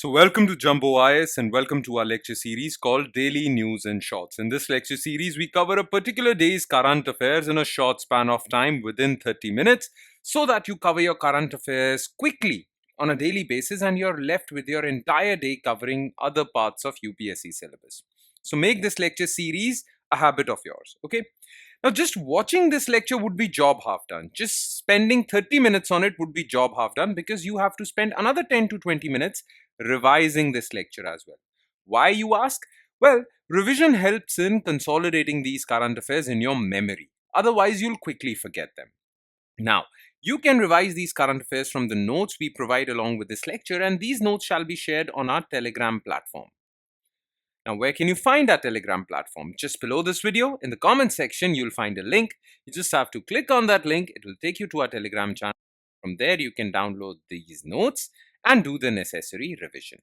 So, welcome to Jumbo IS and welcome to our lecture series called Daily News in Shorts. In this lecture series, we cover a particular day's current affairs in a short span of time within 30 minutes so that you cover your current affairs quickly on a daily basis and you're left with your entire day covering other parts of UPSC syllabus. So, make this lecture series a habit of yours, okay? Now, just watching this lecture would be job half done. Just spending 30 minutes on it would be job half done because you have to spend another 10 to 20 minutes revising this lecture as well. Why, you ask? Well, revision helps in consolidating these current affairs in your memory. Otherwise, you'll quickly forget them. Now, you can revise these current affairs from the notes we provide along with this lecture, and these notes shall be shared on our Telegram platform. Now, where can you find our Telegram platform? Just below this video, in the comment section, you'll find a link. You just have to click on that link. It will take you to our Telegram channel. From there, you can download these notes and do the necessary revision.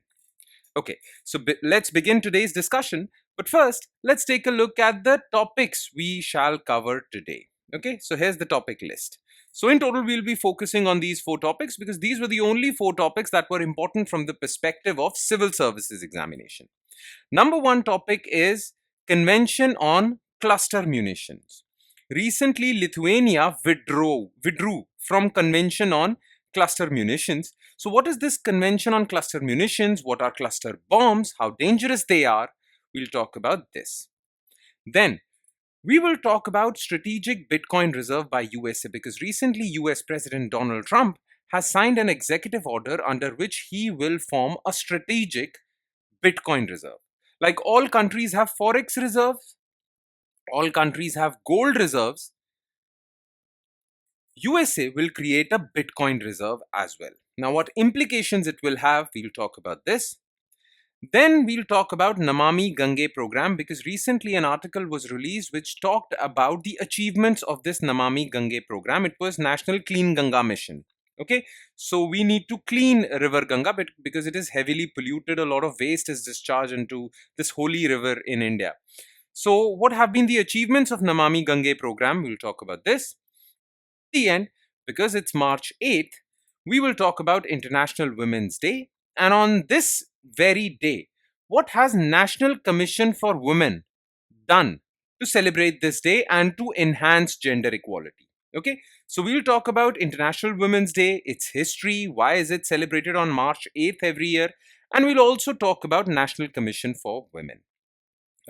Okay, so let's begin today's discussion. But first, let's take a look at the topics we shall cover today. Okay, so here's the topic list. So in total, we'll be focusing on these 4 topics because these were the only 4 topics that were important from the perspective of civil services examination. Number 1 topic is Convention on Cluster Munitions. Recently, Lithuania withdrew from Convention on Cluster Munitions. So what is this Convention on Cluster Munitions? What are cluster bombs? How dangerous they are? We'll talk about this. Then we will talk about strategic Bitcoin reserve by USA because recently US President Donald Trump has signed an executive order under which he will form a strategic Bitcoin reserve. Like all countries have forex reserves, all countries have gold reserves, USA will create a Bitcoin reserve as well. Now, what implications it will have, we'll talk about this. Then we'll talk about Namami Gange program because recently an article was released which talked about the achievements of this Namami Gange program. It was National Clean Ganga Mission. Okay, so we need to clean river Ganga because it is heavily polluted. A lot of waste is discharged into this holy river in India. So what have been the achievements of Namami Gange program? We'll talk about this. At the end, because it's March 8th, we will talk about International Women's Day. And on this very day, what has National Commission for Women done to celebrate this day and to enhance gender equality? Okay, so we'll talk about International Women's Day, its history, why is it celebrated on March 8th every year, and we'll also talk about National Commission for Women.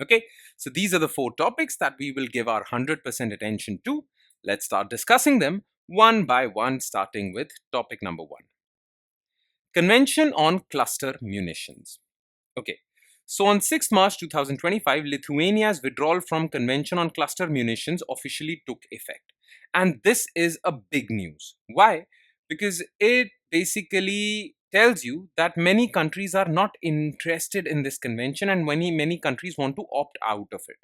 Okay, so these are the 4 topics that we will give our 100% attention to. Let's start discussing them one by one, starting with topic number 1. Convention on Cluster Munitions. Okay, so on 6th March 2025, Lithuania's withdrawal from Convention on Cluster Munitions officially took effect. And this is a big news. Why? Because it basically tells you that many countries are not interested in this convention and many countries want to opt out of it.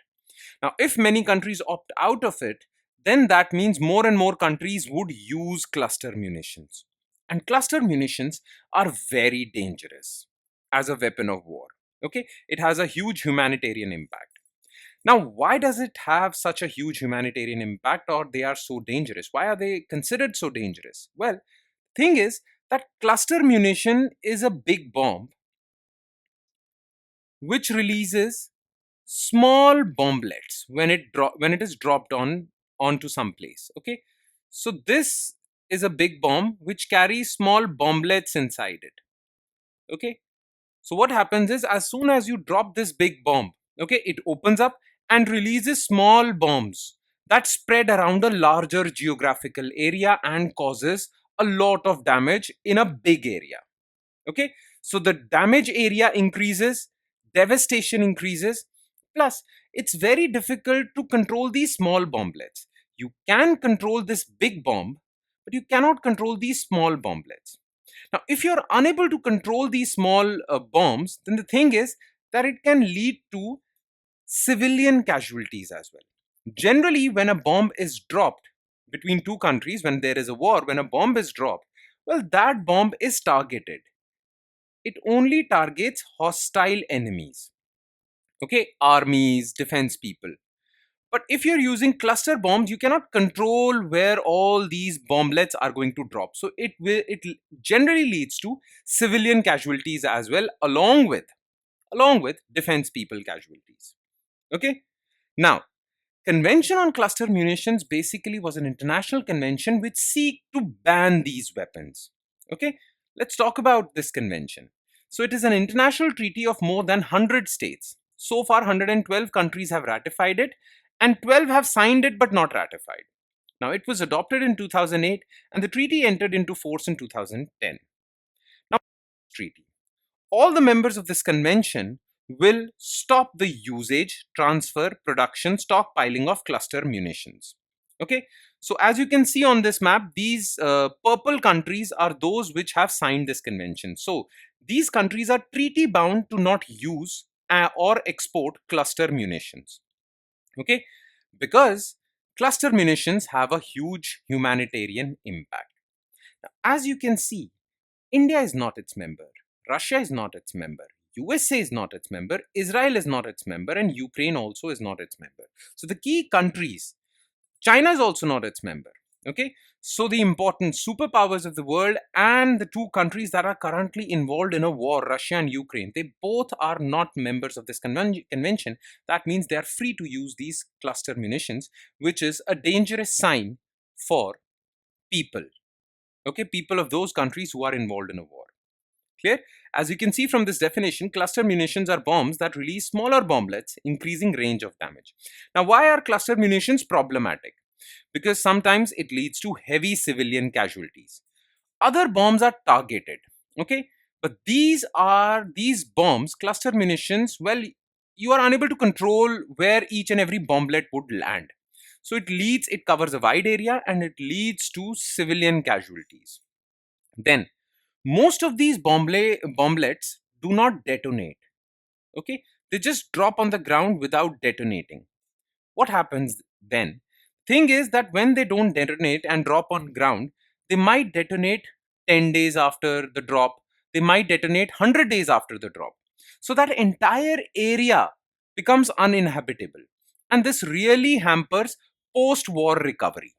Now, if many countries opt out of it, then that means more and more countries would use cluster munitions. And cluster munitions are very dangerous as a weapon of war. Okay, it has a huge humanitarian impact. Now, why does it have such a huge humanitarian impact, or they are so dangerous? Why are they considered so dangerous? Well, thing is that cluster munition is a big bomb which releases small bomblets when it is dropped onto some place. Okay, so this is a big bomb which carries small bomblets inside it. Okay, so what happens is as soon as you drop this big bomb, okay, it opens up and releases small bombs that spread around a larger geographical area and causes a lot of damage in a big area. Okay, so the damage area increases, devastation increases, plus it's very difficult to control these small bomblets. You can control this big bomb, but you cannot control these small bomblets. Now, if you're unable to control these small bombs, then the thing is that it can lead to civilian casualties as well. Generally, when a bomb is dropped between 2 countries, when there is a war, when a bomb is dropped, well, that bomb is targeted. It only targets hostile enemies. Okay, armies, defense people. But if you're using cluster bombs, you cannot control where all these bomblets are going to drop. So it generally leads to civilian casualties as well, along with defense people casualties. Okay. Now, Convention on Cluster Munitions basically was an international convention which seek to ban these weapons. Okay, let's talk about this convention. So it is an international treaty of more than 100 states. So far 112 countries have ratified it and 12 have signed it but not ratified. Now it was adopted in 2008 and the treaty entered into force in 2010. Now, treaty, all the members of this convention will stop the usage, transfer, production, stockpiling of cluster munitions. Okay, so as you can see on this map, these purple countries are those which have signed this convention. So these countries are treaty bound to not use or export cluster munitions. Okay, because cluster munitions have a huge humanitarian impact. As you can see, India is not its member. Russia is not its member. USA is not its member. Israel is not its member. And Ukraine also is not its member. So the key countries, China is also not its member. Okay. So the important superpowers of the world and the two countries that are currently involved in a war, Russia and Ukraine, they both are not members of this convention. That means they are free to use these cluster munitions, which is a dangerous sign for people. Okay, people of those countries who are involved in a war. Clear? As you can see from this definition, cluster munitions are bombs that release smaller bomblets, increasing range of damage. Now, why are cluster munitions problematic? Because sometimes it leads to heavy civilian casualties. Other bombs are targeted, okay? But these bombs, cluster munitions, well, you are unable to control where each and every bomblet would land. So it covers a wide area and it leads to civilian casualties. Then, most of these bomblets do not detonate. Okay, they just drop on the ground without detonating. What happens then? Thing is that when they don't detonate and drop on ground, they might detonate 10 days after the drop. They might detonate 100 days after the drop. So that entire area becomes uninhabitable. And this really hampers post-war recovery.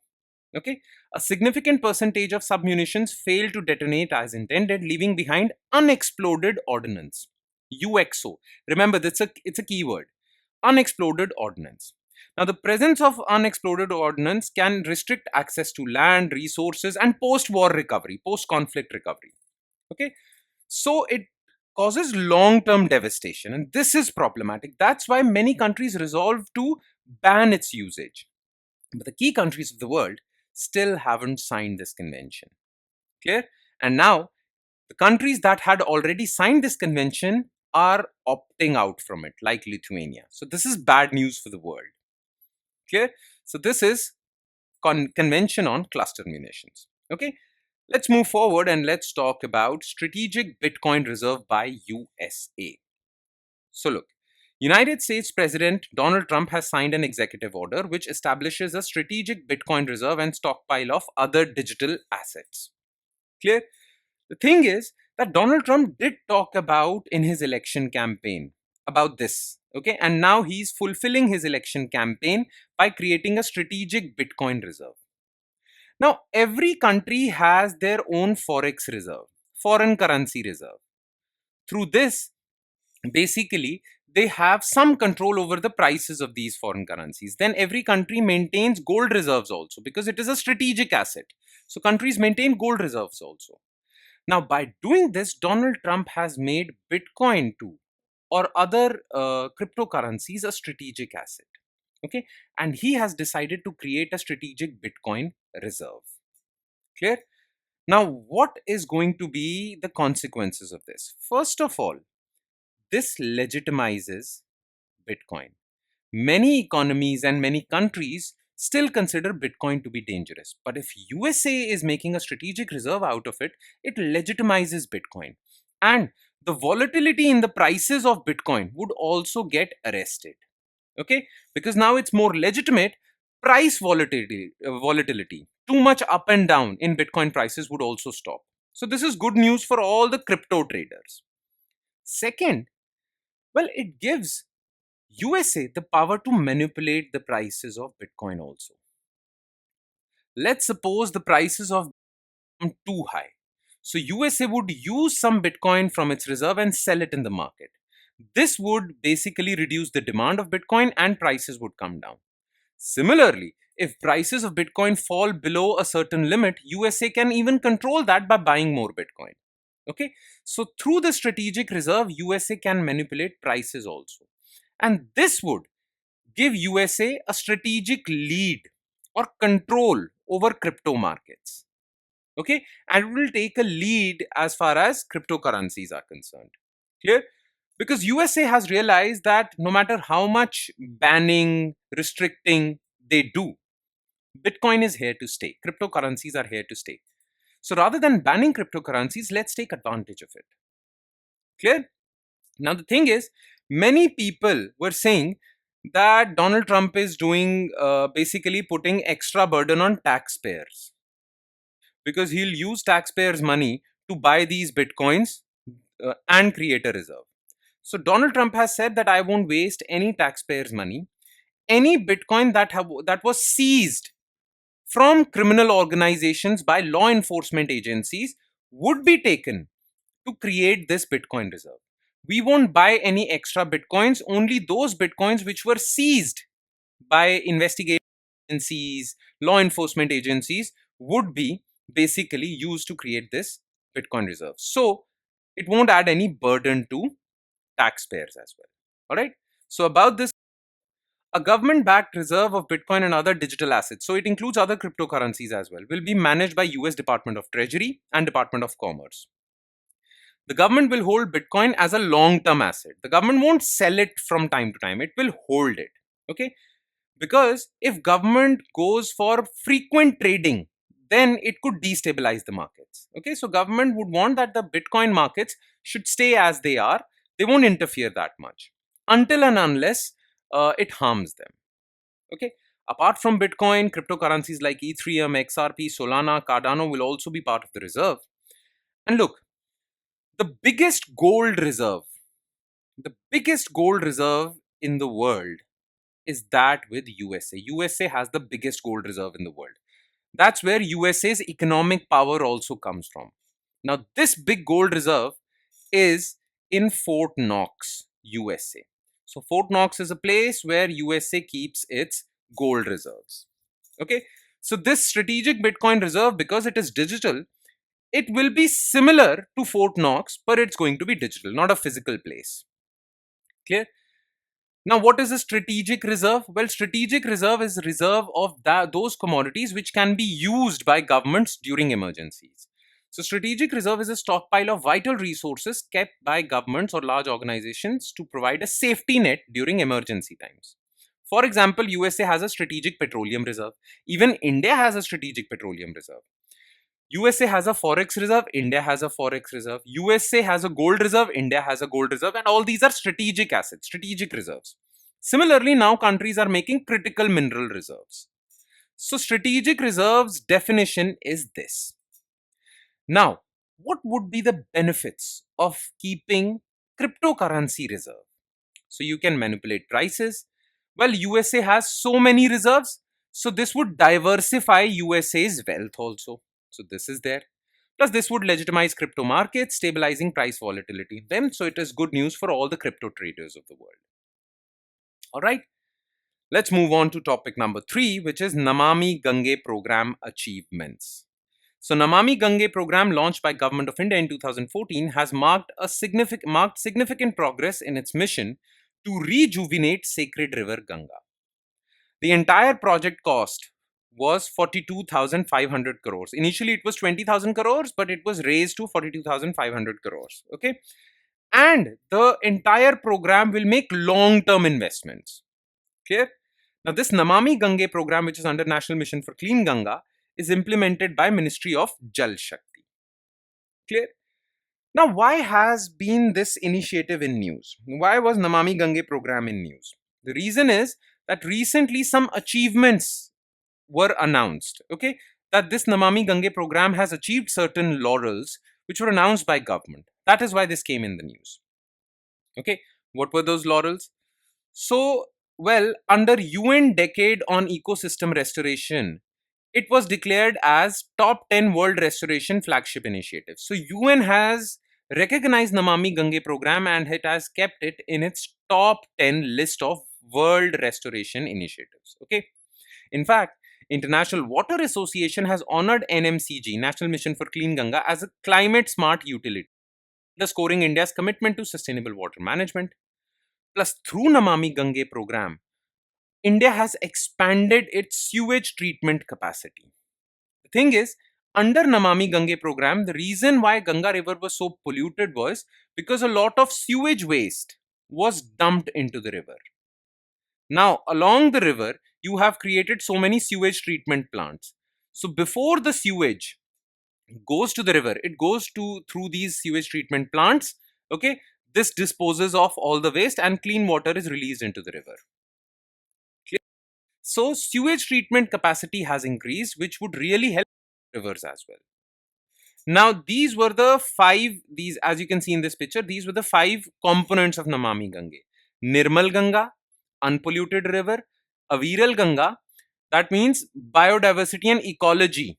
Okay, a significant percentage of submunitions fail to detonate as intended, leaving behind unexploded ordnance. UXO. Remember, it's a keyword. Unexploded ordnance. Now, the presence of unexploded ordnance can restrict access to land, resources, and post-war recovery, post-conflict recovery. Okay, so it causes long-term devastation, and this is problematic. That's why many countries resolve to ban its usage. But the key countries of the world still haven't signed this convention. Clear? And now, the countries that had already signed this convention are opting out from it, like Lithuania. So, this is bad news for the world. Clear? So, this is Convention on Cluster Munitions. Okay, let's move forward and let's talk about Strategic Bitcoin Reserve by USA. So, look, United States President Donald Trump has signed an executive order which establishes a strategic Bitcoin reserve and stockpile of other digital assets. Clear? The thing is that Donald Trump did talk about in his election campaign about this. Okay, and now he's fulfilling his election campaign by creating a strategic Bitcoin reserve. Now, every country has their own forex reserve, foreign currency reserve. Through this, basically, they have some control over the prices of these foreign currencies. Then every country maintains gold reserves also because it is a strategic asset. So countries maintain gold reserves also. Now, by doing this, Donald Trump has made Bitcoin too, or other cryptocurrencies, a strategic asset. Okay, and he has decided to create a strategic Bitcoin reserve. Clear? Now, what is going to be the consequences of this? First of all, this legitimizes Bitcoin. Many economies and many countries still consider Bitcoin to be dangerous. But if USA is making a strategic reserve out of it, it legitimizes Bitcoin. And the volatility in the prices of Bitcoin would also get arrested. Okay? Because now it's more legitimate. Price volatility, too much up and down in Bitcoin prices would also stop. So this is good news for all the crypto traders. Second, well, it gives USA the power to manipulate the prices of Bitcoin also. Let's suppose the prices of too high. So USA would use some Bitcoin from its reserve and sell it in the market. This would basically reduce the demand of Bitcoin and prices would come down. Similarly, if prices of Bitcoin fall below a certain limit, USA can even control that by buying more Bitcoin. Okay, so through the strategic reserve, USA can manipulate prices also. And this would give USA a strategic lead or control over crypto markets. Okay, and it will take a lead as far as cryptocurrencies are concerned. Clear? Because USA has realized that no matter how much banning, restricting they do, Bitcoin is here to stay. Cryptocurrencies are here to stay. So rather than banning cryptocurrencies, let's take advantage of it. Clear? Now, the thing is, many people were saying that Donald Trump is doing basically putting extra burden on taxpayers because he'll use taxpayers' money to buy these Bitcoins and create a reserve. So, Donald Trump has said that I won't waste any taxpayers' money. Any Bitcoin that was seized from criminal organizations by law enforcement agencies would be taken to create this Bitcoin reserve. We won't buy any extra Bitcoins, only those Bitcoins which were seized by investigation agencies, law enforcement agencies would be basically used to create this Bitcoin reserve. So it won't add any burden to taxpayers as well. All right. So about this, a government-backed reserve of Bitcoin and other digital assets, so it includes other cryptocurrencies as well, will be managed by US Department of Treasury and Department of Commerce. The government will hold Bitcoin as a long-term asset. The government won't sell it from time to time. It will hold it. Okay. Because if government goes for frequent trading, then it could destabilize the markets. Okay. So government would want that the Bitcoin markets should stay as they are. They won't interfere that much until and unless it harms them. Okay. Apart from Bitcoin, cryptocurrencies like Ethereum, XRP, Solana, Cardano will also be part of the reserve. And look, the biggest gold reserve in the world is that with USA. USA has the biggest gold reserve in the world. That's where USA's economic power also comes from. Now, this big gold reserve is in Fort Knox, USA. So, Fort Knox is a place where USA keeps its gold reserves. Okay. So, this strategic Bitcoin reserve, because it is digital, it will be similar to Fort Knox, but it's going to be digital, not a physical place. Clear? Now, what is a strategic reserve? Well, strategic reserve is reserve of those commodities which can be used by governments during emergencies. So, strategic reserve is a stockpile of vital resources kept by governments or large organizations to provide a safety net during emergency times. For example, USA has a strategic petroleum reserve. Even India has a strategic petroleum reserve. USA has a forex reserve, India has a forex reserve. USA has a gold reserve, India has a gold reserve, and all these are strategic assets, strategic reserves. Similarly, now countries are making critical mineral reserves. So, strategic reserves definition is this. Now, what would be the benefits of keeping cryptocurrency reserve? So, you can manipulate prices. Well, USA has so many reserves, so this would diversify USA's wealth also. So, this is there. Plus, this would legitimize crypto markets, stabilizing price volatility in them. So, it is good news for all the crypto traders of the world. All right. Let's move on to topic number 3, which is Namami Gange program achievements. So, Namami Gange program, launched by Government of India in 2014, has marked significant progress in its mission to rejuvenate sacred river Ganga. The entire project cost was 42,500 crores. Initially, it was 20,000 crores, but it was raised to 42,500 crores. Okay. And the entire program will make long-term investments. Clear? Now, this Namami Gange program, which is under National Mission for Clean Ganga, is implemented by Ministry of Jal Shakti. Clear? Now, why has been this initiative in news? Why was Namami Gange program in news? The reason is that recently some achievements were announced. Okay, that this Namami Gange program has achieved certain laurels which were announced by government. That is why this came in the news. Okay, what were those laurels? So, well, under UN Decade on Ecosystem Restoration, it was declared as top 10 world restoration flagship initiative. So UN has recognized Namami Gange program and it has kept it in its top 10 list of world restoration initiatives. Okay. In fact, International Water Association has honored NMCG, National Mission for Clean Ganga, as a climate smart utility, underscoring India's commitment to sustainable water management. Plus, through Namami Gange program, India has expanded its sewage treatment capacity. The thing is, under Namami Gange program, the reason why Ganga river was so polluted was because a lot of sewage waste was dumped into the river. Now, along the river, you have created so many sewage treatment plants. So before the sewage goes to the river, it goes to through these sewage treatment plants. Okay, this disposes of all the waste and clean water is released into the river. Clear? So sewage treatment capacity has increased, which would really help rivers as well. Now, these were the five, these, as you can see in this picture, these were the five components of Namami Gange. Nirmal Ganga, unpolluted river. Aviral Ganga, that means biodiversity and ecology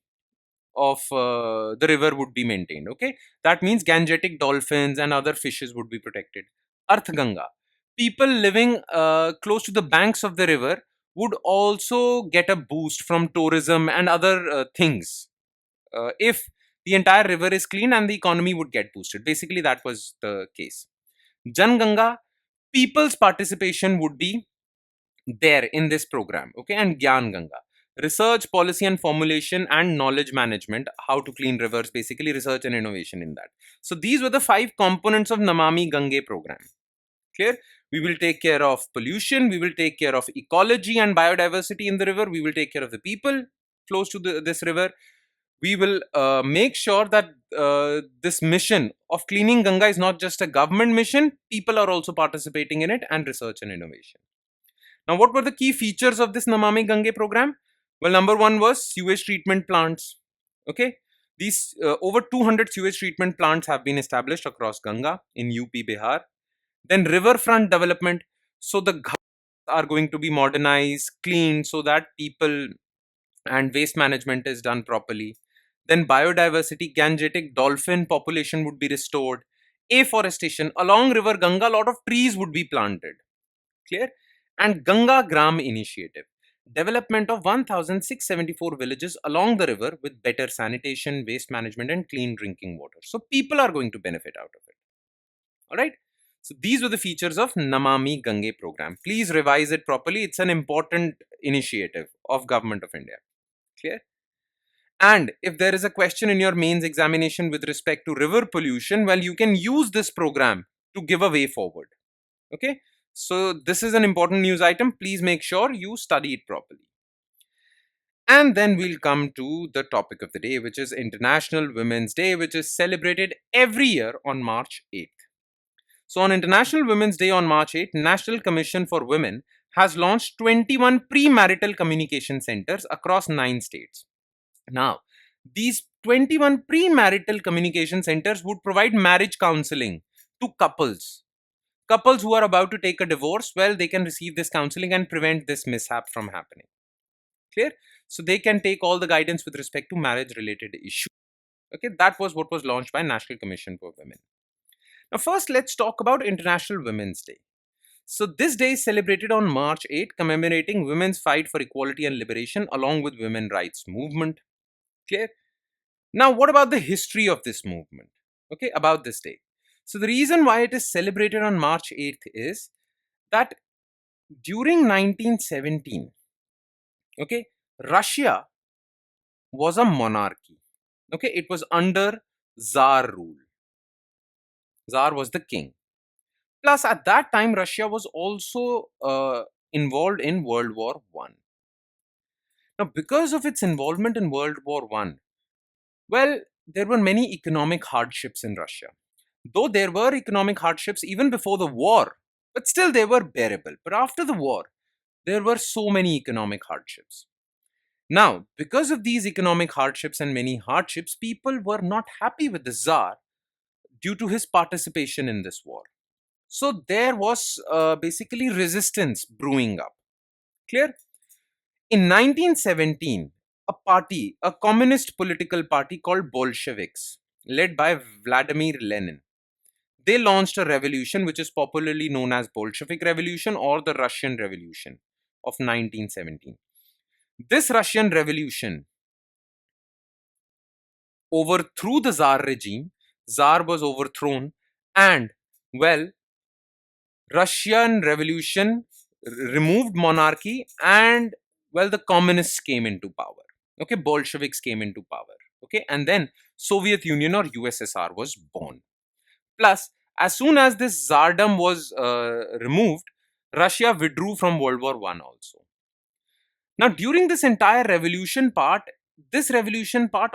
of the river would be maintained. Okay, that means gangetic dolphins and other fishes would be protected. Arth Ganga, people living close to the banks of the river would also get a boost from tourism and other things if the entire river is clean and the economy would get boosted. Basically, that was the case. Jan Ganga, people's participation would be there in this program. Okay, and Gyan Ganga, research, policy, and formulation and knowledge management, how to clean rivers, basically research and innovation in that. So these were the five components of Namami Gange program. Clear? We will take care of pollution, we will take care of ecology and biodiversity in the river, we will take care of the people close to this river. We will make sure that this mission of cleaning Ganga is not just a government mission, people are also participating in it, and research and innovation. Now, what were the key features of this Namami Gange program? Well, number one was sewage treatment plants. Okay, these over 200 sewage treatment plants have been established across Ganga in UP, Bihar. Then riverfront development. So the ghats are going to be modernized, cleaned, so that people and waste management is done properly. Then biodiversity, gangetic dolphin population would be restored. Afforestation along river Ganga, a lot of trees would be planted. Clear? And Ganga Gram initiative, development of 1674 villages along the river with better sanitation, waste management, and clean drinking water. So people are going to benefit out of it. All right. So these were the features of Namami Gange program. Please revise it properly. It's an important initiative of Government of India. Clear? And if there is a question in your mains examination with respect to river pollution, well, you can use this program to give a way forward. Okay. So this is an important news item. Please make sure you study it properly. And then we'll come to the topic of the day, which is International Women's Day, which is celebrated every year on March 8th. So on International Women's Day on March 8th, National Commission for Women has launched 21 premarital communication centers across 9 states. Now, these 21 premarital communication centers would provide marriage counseling to couples. Couples who are about to take a divorce, well, they can receive this counseling and prevent this mishap from happening. Clear? So they can take all the guidance with respect to marriage related issues. Okay, that was what was launched by National Commission for Women. Now, first, let's talk about International Women's Day. So, this day is celebrated on March 8, commemorating women's fight for equality and liberation along with women rights movement. Clear? Now, what about the history of this movement? Okay, about this day. So, the reason why it is celebrated on March 8th is that during 1917, okay, Russia was a monarchy. Okay, it was under Tsar rule. Tsar was the king. Plus, at that time, Russia was also involved in World War One. Now, because of its involvement in World War One, well, there were many economic hardships in Russia. Though there were economic hardships even before the war, but still they were bearable. But after the war, there were so many economic hardships. Now, because of these economic hardships and many hardships, people were not happy with the Tsar due to his participation in this war. So there was basically resistance brewing up. Clear? In 1917, a communist political party called Bolsheviks, led by Vladimir Lenin, they launched a revolution which is popularly known as Bolshevik Revolution or the Russian Revolution of 1917. This Russian Revolution overthrew the Tsar regime. Tsar was overthrown, and well, Russian Revolution removed monarchy, and well, the communists came into power. Okay, Bolsheviks came into power. Okay, and then Soviet Union or USSR was born. Plus, as soon as this Tsardom was removed, Russia withdrew from World War One also. Now, during this revolution part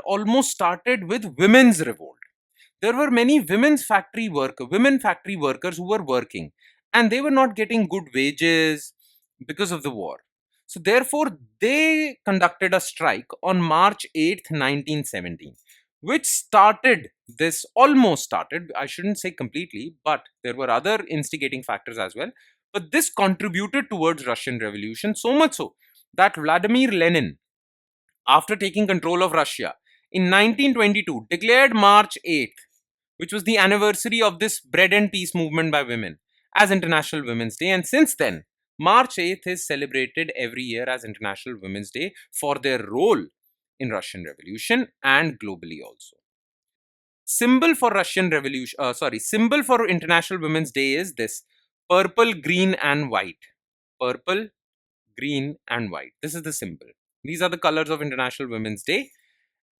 almost started with women's revolt. There were many women factory workers who were working, and they were not getting good wages because of the war. So therefore they conducted a strike on March 8th, 1917, which started this almost started, I shouldn't say completely, but there were other instigating factors as well, but this contributed towards Russian revolution, so much so that Vladimir Lenin, after taking control of Russia in 1922, declared March 8th, which was the anniversary of this bread and peace movement by women, as International Women's Day. And since then, March 8th is celebrated every year as International Women's Day for their role in Russian Revolution and globally also. Symbol for International Women's Day is this: purple, green, and white. Purple, green, and white. This is the symbol. These are the colors of International Women's Day.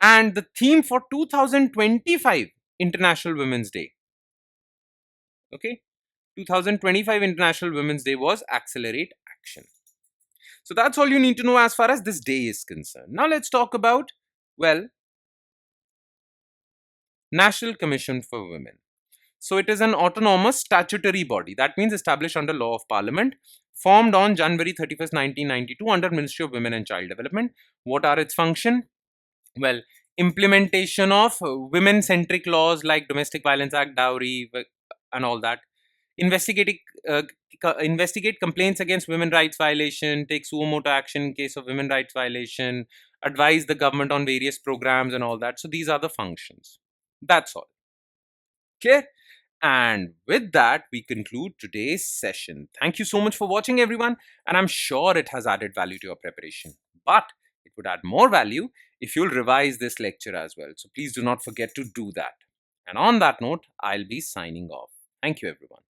And the theme for 2025 International Women's Day, okay, 2025 International Women's Day was Accelerate Action. So that's all you need to know as far as this day is concerned. Now let's talk about, well, National Commission for Women. So it is an autonomous statutory body, that means established under law of parliament, formed on January 31st, 1992 under Ministry of Women and Child Development. What are its functions? Well, implementation of women-centric laws like Domestic Violence Act, dowry, and all that. Uh, Investigate complaints against women rights violation, take suo motu action in case of women rights violation, advise the government on various programs and all that. So these are the functions. That's all. Clear? And with that, we conclude today's session. Thank you so much for watching, everyone, and I'm sure it has added value to your preparation. But it would add more value if you'll revise this lecture as well. So please do not forget to do that. And on that note, I'll be signing off. Thank you, everyone.